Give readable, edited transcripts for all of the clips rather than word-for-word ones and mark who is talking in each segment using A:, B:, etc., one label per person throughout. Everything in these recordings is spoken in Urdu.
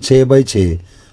A: 6x6।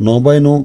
A: 9x9।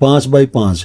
A: 5x5।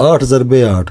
A: 8 × 8,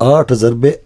A: 8 ×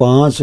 A: 5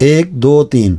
A: 1 2 3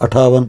A: 58।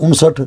A: 59,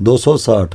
A: 260।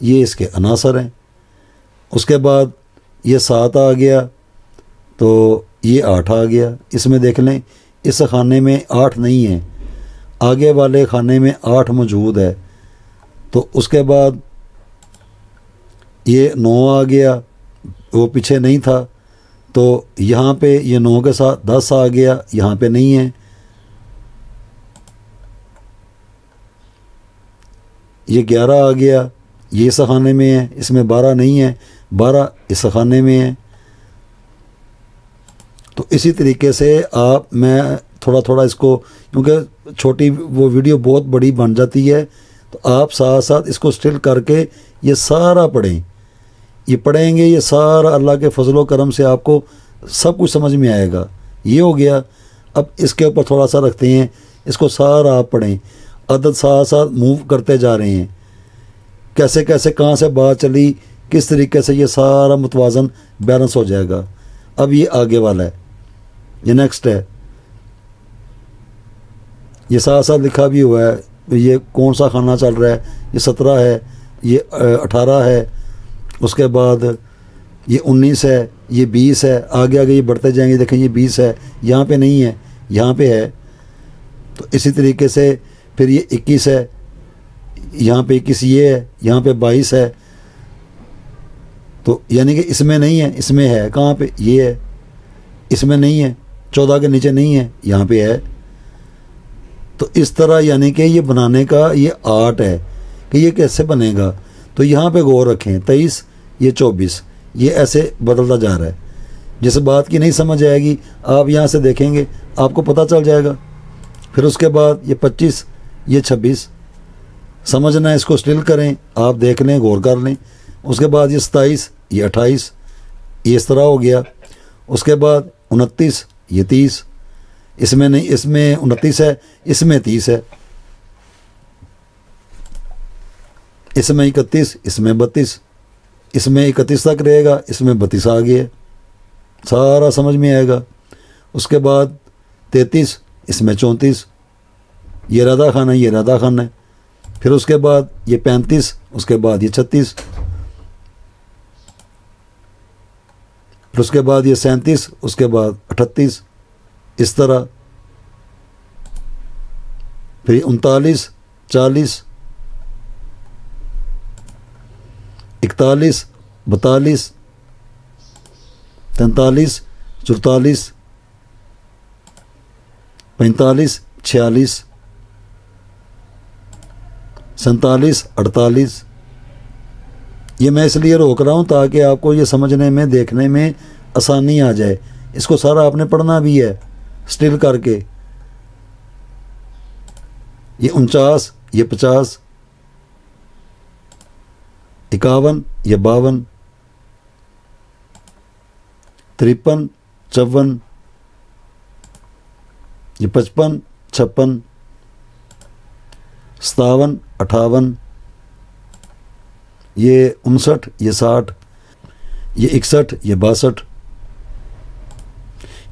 A: یہ اس کے عناصر ہیں۔ اس کے بعد یہ 7 آ گیا تو یہ 8 آ گیا۔ اس میں دیکھ لیں اس خانے میں 8 نہیں ہے، آگے والے خانے میں 8 موجود ہے۔ تو اس کے بعد یہ 9 آ گیا، وہ پیچھے نہیں تھا، تو یہاں پہ یہ 9 کے ساتھ 10 آ گیا، یہاں پہ نہیں ہے۔ یہ 11 آ گیا، یہ اس خانے میں ہے، اس میں 12 نہیں ہے، 12 اس خانے میں ہے۔ تو اسی طریقے سے میں تھوڑا تھوڑا اس کو، کیونکہ چھوٹی وہ ویڈیو بہت بڑی بن جاتی ہے، تو آپ ساتھ ساتھ اس کو اسٹل کر کے یہ سارا پڑھیں۔ یہ پڑھیں گے، یہ سارا اللہ کے فضل و کرم سے آپ کو سب کچھ سمجھ میں آئے گا۔ یہ ہو گیا۔ اب اس کے اوپر تھوڑا سا رکھتے ہیں، اس کو سارا آپ پڑھیں، عدد ساتھ ساتھ موو کرتے جا رہے ہیں، کیسے کیسے کہاں سے بات چلی، کس طریقے سے یہ سارا متوازن بیلنس ہو جائے گا۔ اب یہ آگے والا ہے، یہ نیکسٹ ہے، یہ ساتھ ساتھ لکھا بھی ہوا ہے، یہ کون سا خانہ چل رہا ہے، یہ 17 ہے، یہ 18 ہے، اس کے بعد یہ 19 ہے، یہ 20 ہے، آگے آگے یہ بڑھتے جائیں گے، دیکھیں یہ 20 ہے، یہاں پہ نہیں ہے، یہاں پہ ہے۔ تو اسی طریقے سے پھر یہ 21 ہے، یہاں پہ 21 یہ ہے، یہاں پہ 22 ہے، تو یعنی کہ اس میں نہیں ہے، اس میں ہے، کہاں پہ یہ ہے، اس میں نہیں ہے، 14 کے نیچے نہیں ہے، یہاں پہ ہے۔ تو اس طرح یعنی کہ یہ بنانے کا یہ آرٹ ہے کہ یہ کیسے بنے گا۔ تو یہاں پہ غور رکھیں، 23، یہ 24، یہ ایسے بدلتا جا رہا ہے۔ جس بات کی نہیں سمجھ آئے گی آپ یہاں سے دیکھیں گے، آپ کو پتہ چل جائے گا۔ پھر اس کے بعد یہ 25، یہ 26، سمجھنا ہے، اس کو اسٹل کریں، آپ دیکھ لیں، غور کر لیں۔ اس کے بعد یہ 27، یہ 28، یہ اس طرح ہو گیا۔ اس کے بعد 29، یہ 30، اس میں نہیں، اس میں 29 ہے، اس میں 30 ہے، اس میں 31، اس میں 32، اس میں 31 تک رہے گا، اس میں 32 آ گیا، سارا سمجھ میں آئے گا۔ اس کے بعد 33، اس میں 34، یہ ردا خانہ ہے، یہ ردا خانہ ہے۔ پھر اس کے بعد یہ 35، اس کے بعد یہ 36، پھر اس کے بعد یہ 37، اس کے بعد 38، اس طرح۔ پھر 39، 40، 41، 42، 43، 44، 45، 46، 47، 48۔ یہ میں اس لیے روک رہا ہوں تاکہ آپ کو یہ سمجھنے میں، دیکھنے میں آسانی آ جائے۔ اس کو سارا آپ نے پڑھنا بھی ہے اسٹل کر کے۔ یہ 49، یہ 50، 51، یہ 52، 53، 54، یہ 55، 56، 57، 58، یہ 59، یہ 60، یہ 61، یہ 62،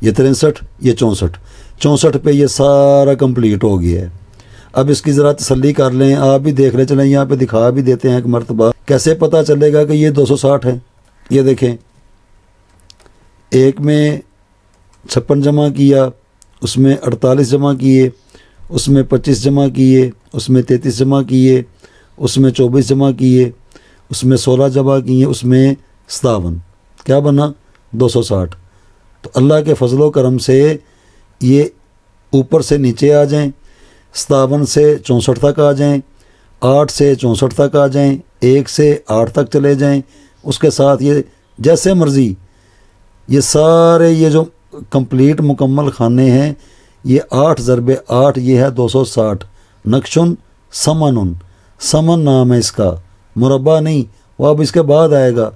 A: یہ 63، یہ 64۔ 64 پہ یہ سارا کمپلیٹ ہو گیا ہے۔ اب اس کی ذرا تسلی کر لیں، آپ بھی دیکھ لیں، چلیں یہاں پہ دکھا بھی دیتے ہیں ایک مرتبہ، کیسے پتہ چلے گا کہ یہ 260 ہے۔ یہ دیکھیں، ایک میں 56 جمع کیا، اس میں 48 جمع کیے، اس میں 25 جمع کیے، اس میں 33 جمع کیے، اس میں 24 جمع کیے، اس میں 16 جمع کیے، اس میں 57، کیا بنا؟ 260۔ تو اللہ کے فضل و کرم سے یہ اوپر سے نیچے آ جائیں، 57 سے 64 تک آ جائیں، 8 سے 64 تک آ جائیں، 1 سے 8 تک چلے جائیں، اس کے ساتھ یہ جیسے مرضی یہ سارے یہ جو کمپلیٹ مکمل خانے ہیں، یہ 8 ضرب 8 یہ ہے 260۔ نقشن سمن، سمن نام ہے اس کا، مربع نہیں، وہ اب اس کے بعد آئے گا۔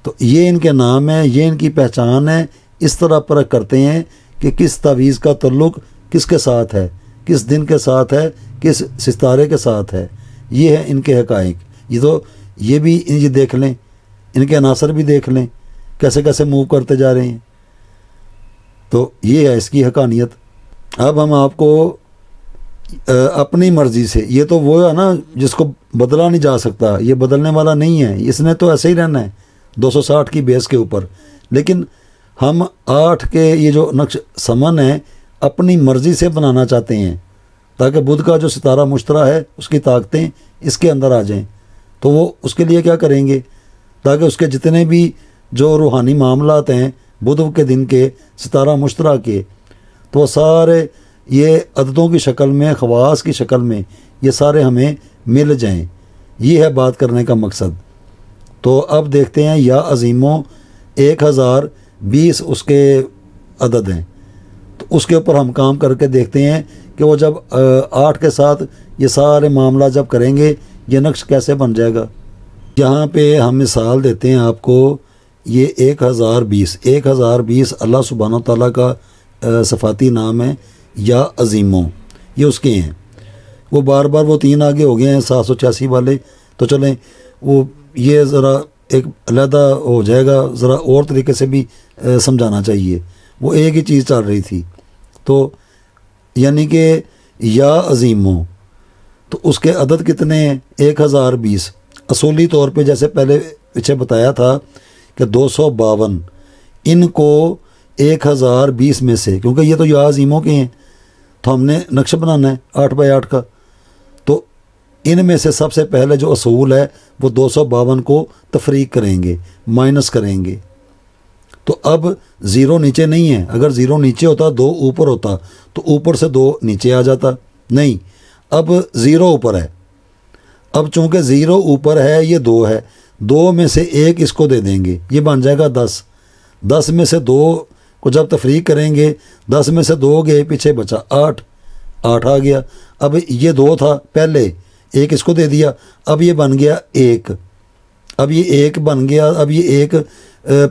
A: تو یہ ان کے نام ہیں، یہ ان کی پہچان ہے۔ اس طرح پرکھ کرتے ہیں کہ کس تعویذ کا تعلق کس کے ساتھ ہے، کس دن کے ساتھ ہے، کس ستارے کے ساتھ ہے۔ یہ ہے ان کے حقائق۔ یہ بھی یہ دیکھ لیں، ان کے عناصر بھی دیکھ لیں کیسے کیسے موو کرتے جا رہے ہیں۔ تو یہ ہے اس کی حقانیت۔ اب ہم آپ کو اپنی مرضی سے، یہ تو وہ ہے نا جس کو بدلا نہیں جا سکتا، یہ بدلنے والا نہیں ہے، اس نے تو ایسے ہی رہنا ہے 260 کی بیس کے اوپر۔ لیکن ہم 8 کے یہ جو نقش سمن ہے اپنی مرضی سے بنانا چاہتے ہیں تاکہ بدھ کا جو ستارہ مشترا ہے اس کی طاقتیں اس کے اندر آ جائیں۔ تو وہ اس کے لیے کیا کریں گے، تاکہ اس کے جتنے بھی جو روحانی معاملات ہیں بدھ کے دن کے ستارہ مشترا کے، تو وہ سارے یہ عددوں کی شکل میں، خواص کی شکل میں یہ سارے ہمیں مل جائیں۔ یہ ہے بات کرنے کا مقصد۔ تو اب دیکھتے ہیں یا عظیموں 1020 اس کے عدد ہیں، تو اس کے اوپر ہم کام کر کے دیکھتے ہیں کہ وہ جب 8 کے ساتھ یہ سارے معاملہ جب کریں گے یہ نقش کیسے بن جائے گا۔ یہاں پہ ہم مثال دیتے ہیں آپ کو، یہ 1020 اللہ سبحانہ تعالیٰ کا صفاتی نام ہے یا عظیموں، یہ اس کے ہیں۔ وہ بار بار وہ 3 آگے ہو گئے ہیں 786 والے، تو چلیں وہ یہ ذرا ایک علیحدہ ہو جائے گا، ذرا اور طریقے سے بھی سمجھانا چاہیے، وہ ایک ہی چیز چل رہی تھی۔ تو یعنی کہ یا عظیموں، تو اس کے عدد کتنے ہیں 1020۔ اصولی طور پہ جیسے پہلے پیچھے بتایا تھا کہ 252 ان کو 1020 میں سے، کیونکہ یہ تو یا عظیموں کے ہیں تو ہم نے نقش بنانا ہے 8x8 کا، تو ان میں سے سب سے پہلے جو اصول ہے وہ 252 کو تفریق کریں گے، مائنس کریں گے۔ تو اب 0 نیچے نہیں ہے، اگر 0 نیچے ہوتا 2 اوپر ہوتا تو اوپر سے 2 نیچے آ جاتا، نہیں، اب 0 اوپر ہے۔ اب چونکہ 0 اوپر ہے، یہ 2 ہے، 2 میں سے 1 اس کو دے دیں گے، یہ بن جائے گا 10۔ 10 میں سے 2 کو جب تفریق کریں گے، 10 میں سے 2 گئے، پیچھے بچا 8 آ گیا۔ اب یہ 2 تھا پہلے، 1 اس کو دے دیا، اب یہ بن گیا 1، اب یہ 1 بن گیا۔ اب یہ 1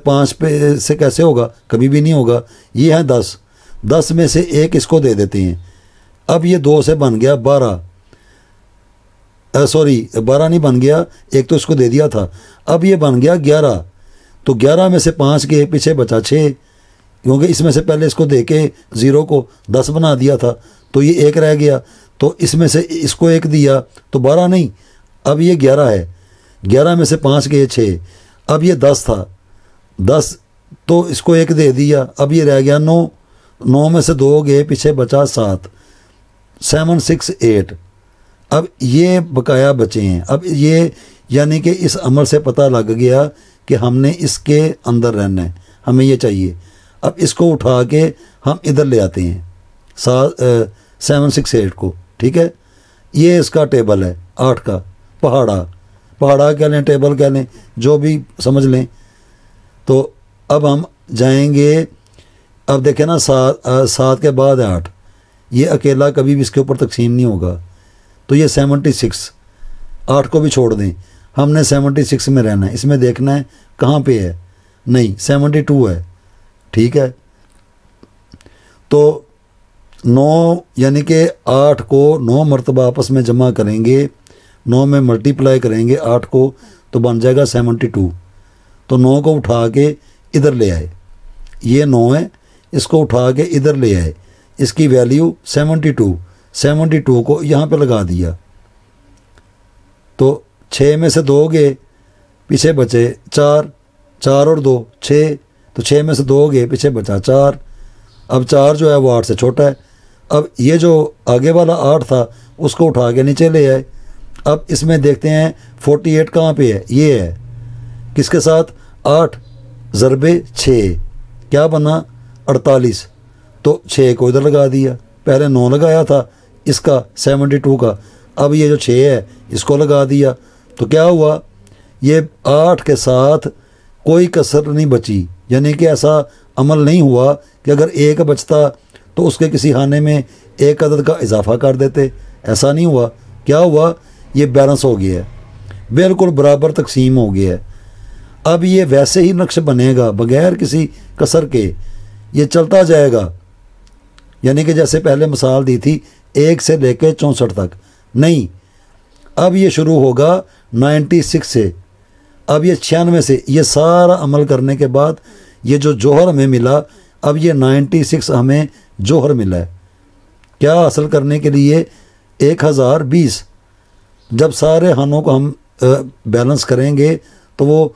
A: 5 پہ سے کیسے ہوگا، کبھی بھی نہیں ہوگا، یہ ہے 10۔ 10 میں سے 1 اس کو دے دیتے ہیں، اب یہ 2 سے بن گیا 12، سوری 12 نہیں بن گیا، 1 تو اس کو دے دیا تھا، اب یہ بن گیا 11۔ تو 11 میں سے 5 گئے، پیچھے بچا 6، کیونکہ اس میں سے پہلے اس کو دے کے 0 کو 10 بنا دیا تھا، تو یہ 1 رہ گیا، تو اس میں سے اس کو 1 دیا تو 12 نہیں، اب یہ 11 ہے۔ 11 میں سے 5 گئے 6، اب یہ 10 تھا، 10 تو اس کو 1 دے دیا، اب یہ رہ گیا 9۔ 9 میں سے 2 گئے، پیچھے بچا 7، 7 6 8۔ اب یہ بقایا بچے ہیں۔ اب یہ یعنی کہ اس عمل سے پتہ لگ گیا کہ ہم نے اس کے اندر رہنا ہے، ہمیں یہ چاہیے۔ اب اس کو اٹھا کے ہم ادھر لے آتے ہیں 7 6 8 کو، ٹھیک ہے۔ یہ اس کا ٹیبل ہے 8 کا، پہاڑا کہہ لیں، ٹیبل کہہ لیں، جو بھی سمجھ لیں۔ تو اب ہم جائیں گے، اب دیکھیں نا 7 کے بعد 8، یہ اکیلا کبھی بھی اس کے اوپر تقسیم نہیں ہوگا، تو یہ 76، 8 کو بھی چھوڑ دیں، ہم نے 76 میں رہنا ہے، اس میں دیکھنا ہے کہاں پہ ہے، نہیں 72 ہے، ٹھیک ہے۔ تو 9 یعنی کہ 8 کو 9 مرتبہ آپس میں جمع کریں گے، 9 میں ملٹیپلائی کریں گے 8 کو، تو بن جائے گا 72۔ تو 9 کو اٹھا کے ادھر لے آئے، یہ 9 ہے، اس کو اٹھا کے ادھر لے آئے، اس کی ویلیو 72 کو یہاں پہ لگا دیا، تو 6 میں سے 2 گئے، پیچھے بچے 4 اور 2 6، تو 6 میں سے 2 گئے، پیچھے بچا 4۔ اب 4 جو ہے وہ 8 سے چھوٹا ہے، اب یہ جو آگے والا 8 تھا اس کو اٹھا کے نیچے لے آئے۔ اب اس میں دیکھتے ہیں 48 کہاں پہ ہے، یہ ہے، کس کے ساتھ 8 ضرب 6 کیا بنا 48، تو 6 کو ادھر لگا دیا، پہلے 9 لگایا تھا اس کا 72 کا، اب یہ جو 6 ہے اس کو لگا دیا، تو کیا ہوا، یہ 8 کے ساتھ کوئی کسر نہیں بچی، یعنی کہ ایسا عمل نہیں ہوا کہ اگر 1 بچتا تو اس کے کسی خانے میں 1 عدد کا اضافہ کر دیتے، ایسا نہیں ہوا۔ کیا ہوا، یہ بیلنس ہو گیا ہے، بالکل برابر تقسیم ہو گیا ہے۔ اب یہ ویسے ہی نقش بنے گا بغیر کسی کسر کے، یہ چلتا جائے گا، یعنی کہ جیسے پہلے مثال دی تھی 1 سے لے کے 64 تک، نہیں، اب یہ شروع ہوگا 96 سے، اب یہ 96 سے، یہ سارا عمل کرنے کے بعد یہ جو جوہر ہمیں ملا، اب یہ 96 ہمیں جوہر ملا ہے۔ کیا حاصل کرنے کے لیے، 1020 جب سارے خانوں کو ہم بیلنس کریں گے تو وہ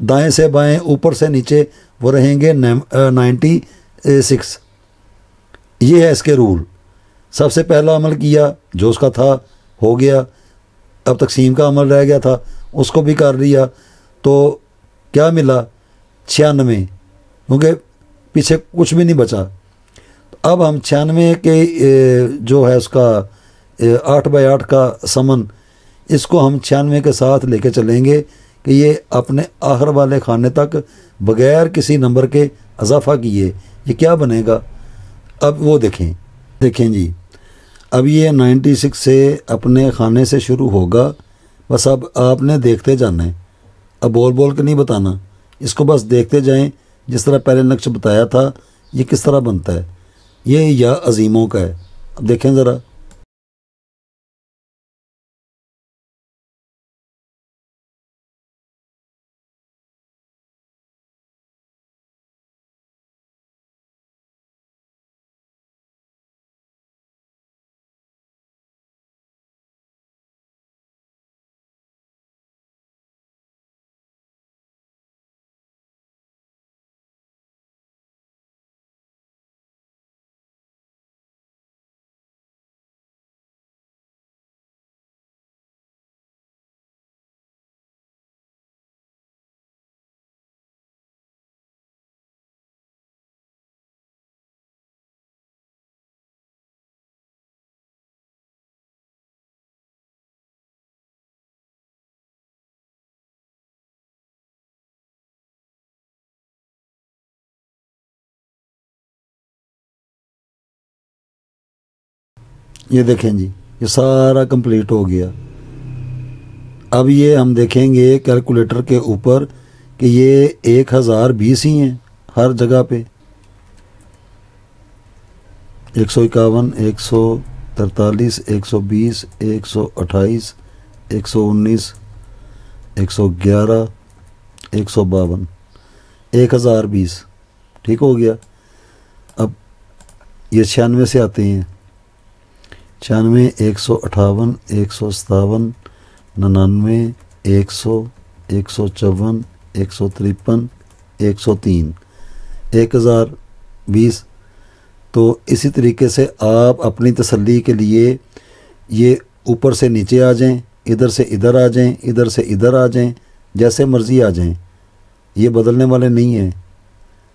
A: دائیں سے بائیں اوپر سے نیچے وہ رہیں گے 96۔ یہ ہے اس کے رول۔ سب سے پہلا عمل کیا جو اس کا تھا ہو گیا، اب تقسیم کا عمل رہ گیا تھا اس کو بھی کر لیا، تو کیا ملا 96، کیونکہ پیچھے کچھ بھی نہیں بچا۔ اب ہم 96 کے جو ہے اس کا 8/8 کا سمن، اس کو ہم 96 کے ساتھ لے کے چلیں گے کہ یہ اپنے آخر والے خانے تک بغیر کسی نمبر کے اضافہ کیے یہ کیا بنے گا۔ اب وہ دیکھیں جی، اب یہ 96 سے اپنے خانے سے شروع ہوگا، بس اب آپ نے دیکھتے جانا ہے، اب بول بول کے نہیں بتانا، اس کو بس دیکھتے جائیں جس طرح پہلے نقش بتایا تھا یہ کس طرح بنتا ہے۔ یہ یا عظیموں کا ہے، اب دیکھیں ذرا۔ یہ دیکھیں جی، یہ سارا کمپلیٹ ہو گیا۔ اب یہ ہم دیکھیں گے کیلکولیٹر کے اوپر کہ یہ 1020 ہی ہیں ہر جگہ پہ، 151 143 120 128 119 111 152 1020 ٹھیک ہو گیا۔ اب یہ 96 سے آتے ہیں، 96 158 157 99 100 154 153 103 1020۔ تو اسی طریقے سے آپ اپنی تسلی کے لیے یہ اوپر سے نیچے آ جائیں، ادھر سے ادھر آ جائیں، ادھر سے ادھر آ جائیں، جیسے مرضی آ جائیں، یہ بدلنے والے نہیں ہیں۔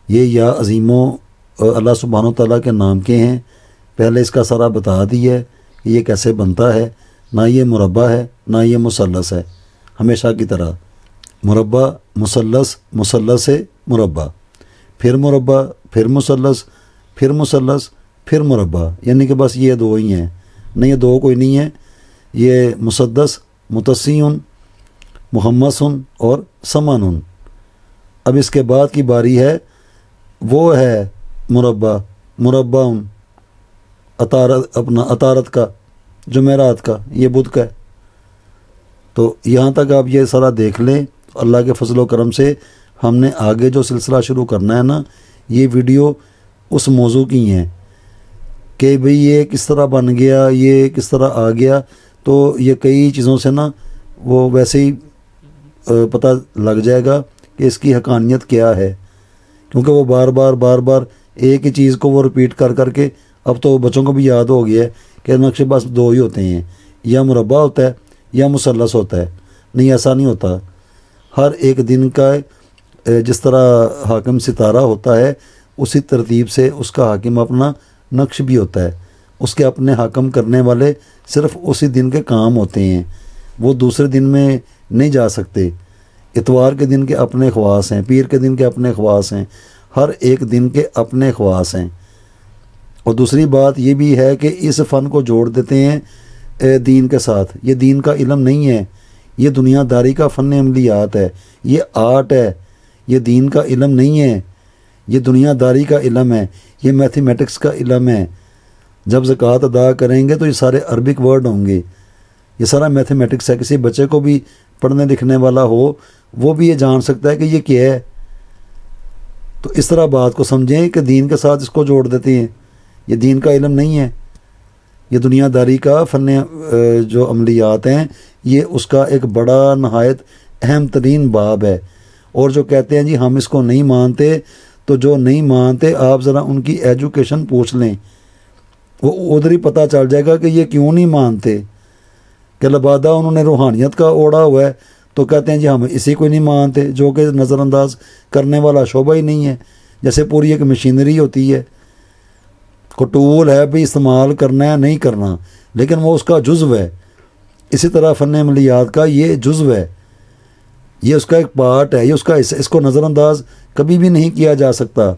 A: یہ یا عظیموں اللہ سبحانہ و تعالیٰ کے نام کے ہیں، پہلے اس کا سارا بتا دیا ہے کہ یہ کیسے بنتا ہے، نہ یہ مربع ہے نہ یہ مثلث ہے، ہمیشہ کی طرح مربع مثلث مثلث سے مربع، پھر مربع پھر مثلث پھر مثلث پھر مربع، یعنی کہ بس یہ دو ہی ہیں، نہیں یہ دو کوئی نہیں ہے، یہ مسدس متسع محمس اور سمان۔ اب اس کے بعد کی باری ہے وہ ہے مربع مربع اطارت کا، جمعرات کا، یہ بدھ کا ہے۔ تو یہاں تک آپ یہ سارا دیکھ لیں، اللہ کے فضل و کرم سے ہم نے آگے جو سلسلہ شروع کرنا ہے نا، یہ ویڈیو اس موضوع کی ہیں کہ بھئی یہ کس طرح بن گیا، یہ کس طرح آ گیا۔ تو یہ کئی چیزوں سے نا وہ ویسے ہی پتہ لگ جائے گا کہ اس کی حقانیت کیا ہے، کیونکہ وہ بار بار ایک ہی چیز کو وہ رپیٹ کر کر کے اب تو بچوں کو بھی یاد ہو گیا ہے کہ نقش بس دو ہی ہوتے ہیں، یا مربع ہوتا ہے یا مثلث ہوتا ہے۔ نہیں، ایسا نہیں ہوتا۔ ہر ایک دن کا جس طرح حاکم ستارہ ہوتا ہے اسی ترتیب سے اس کا حاکم اپنا نقش بھی ہوتا ہے، اس کے اپنے حاکم کرنے والے صرف اسی دن کے کام ہوتے ہیں، وہ دوسرے دن میں نہیں جا سکتے۔ اتوار کے دن کے اپنے خواص ہیں، پیر کے دن کے اپنے خواص ہیں، ہر ایک دن کے اپنے خواص ہیں۔ اور دوسری بات یہ بھی ہے کہ اس فن کو جوڑ دیتے ہیں دین کے ساتھ۔ یہ دین کا علم نہیں ہے، یہ دنیا داری کا فن عملیات ہے، یہ آرٹ ہے، یہ دین کا علم نہیں ہے، یہ دنیا داری کا علم ہے، یہ میتھمیٹکس کا علم ہے۔ جب زکوٰۃ ادا کریں گے تو یہ سارے عربک ورڈ ہوں گے، یہ سارا میتھمیٹکس ہے۔ کسی بچے کو بھی پڑھنے لکھنے والا ہو وہ بھی یہ جان سکتا ہے کہ یہ کیا ہے۔ تو اس طرح بات کو سمجھیں کہ دین کے ساتھ اس کو جوڑ دیتے ہیں، یہ دین کا علم نہیں ہے۔ یہ دنیا داری کا فن جو عملیات ہیں یہ اس کا ایک بڑا نہایت اہم ترین باب ہے۔ اور جو کہتے ہیں جی ہم اس کو نہیں مانتے، تو جو نہیں مانتے آپ ذرا ان کی ایجوکیشن پوچھ لیں، وہ ادھر ہی پتہ چل جائے گا کہ یہ کیوں نہیں مانتے، کہ لبادہ انہوں نے روحانیت کا اوڑھا ہوا ہے تو کہتے ہیں جی ہم اسی کو نہیں مانتے، جو کہ نظر انداز کرنے والا شعبہ ہی نہیں ہے۔ جیسے پوری ایک مشینری ہوتی ہے، کو ٹول ہے بھی استعمال کرنا ہے نہیں کرنا، لیکن وہ اس کا جزو ہے۔ اسی طرح فن عملیات کا یہ جزو ہے، یہ اس کا ایک پارٹ ہے، یہ اس کا اس کو نظر انداز کبھی بھی نہیں کیا جا سکتا۔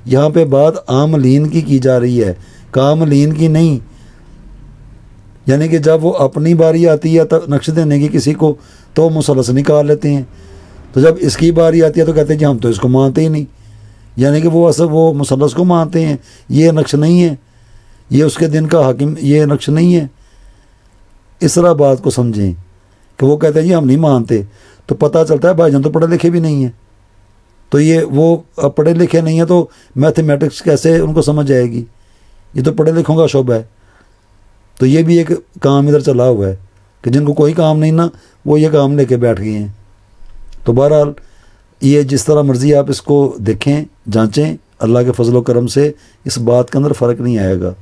A: یہاں پہ بات عاملین کی جا رہی ہے، کاملین کی نہیں۔ یعنی کہ جب وہ اپنی باری آتی ہے نقش دینے کی کسی کو تو وہ مثلث نکال لیتے ہیں، تو جب اس کی باری آتی ہے تو کہتے ہیں جی ہم تو اس کو مانتے ہی نہیں، یعنی کہ وہ اصل وہ مثلث کو مانتے ہیں، یہ نقش نہیں ہے، یہ اس کے دن کا حاکم یہ نقش نہیں ہے۔ اس طرح بات کو سمجھیں کہ وہ کہتے ہیں جی ہم نہیں مانتے، تو پتہ چلتا ہے بھائی جان تو پڑھے لکھے بھی نہیں ہیں، تو یہ وہ پڑھے لکھے نہیں ہیں تو میتھمیٹکس کیسے ان کو سمجھ آئے گی؟ یہ تو پڑھے لکھوں کا شعبہ ہے۔ تو یہ بھی ایک کام ادھر چلا ہوا ہے کہ جن کو کوئی کام نہیں نا وہ یہ کام لے کے بیٹھ گئے ہیں۔ تو بہرحال یہ جس طرح مرضی آپ اس کو دیکھیں جانچیں، اللہ کے فضل و کرم سے اس بات کے اندر فرق نہیں آئے گا۔